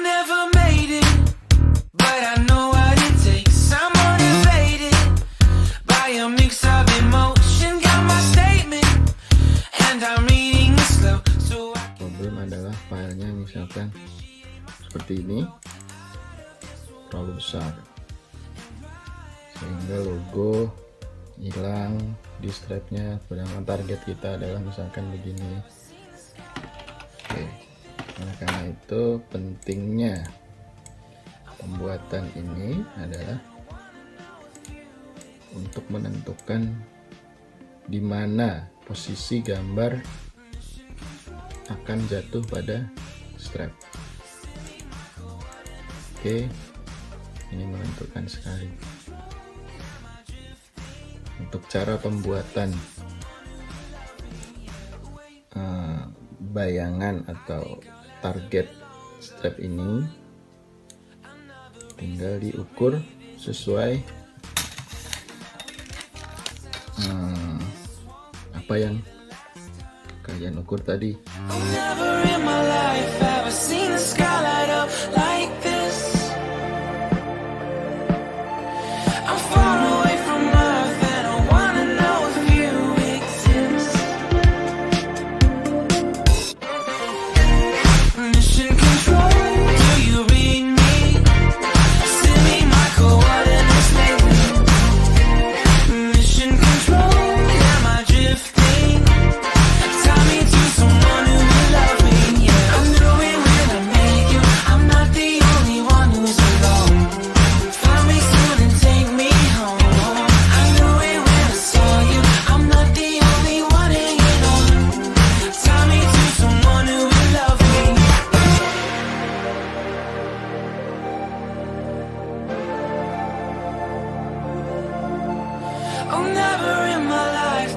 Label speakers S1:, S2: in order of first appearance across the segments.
S1: never made it, but I know what it takes. I'm motivated by a mix of emotion. Got my statement, and I'm reading it slow.
S2: Problem adalah filenya misalkan seperti ini, terlalu besar sehingga logo hilang di strapnya, sedangkan target kita adalah misalkan begini. Oke, nah, karena itu pentingnya pembuatan ini adalah untuk menentukan di mana posisi gambar akan jatuh pada strap. Oke, ini menentukan sekali. Untuk cara pembuatan bayangan atau target strap ini, tinggal diukur sesuai apa yang kalian ukur tadi.
S1: Oh, never in my life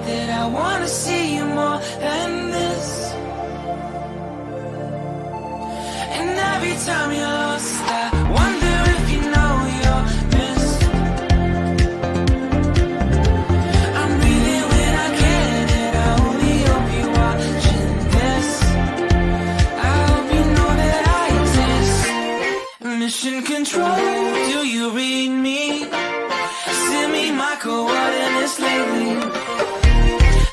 S1: did I want to see you more than this. And every time you're lost, I wonder if you know you're missed. I'm breathing when I can, and I only hope you're watching this. I hope you know that I exist. Mission control, do you read me? Send me my coordinates lately.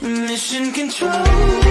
S1: Mission control.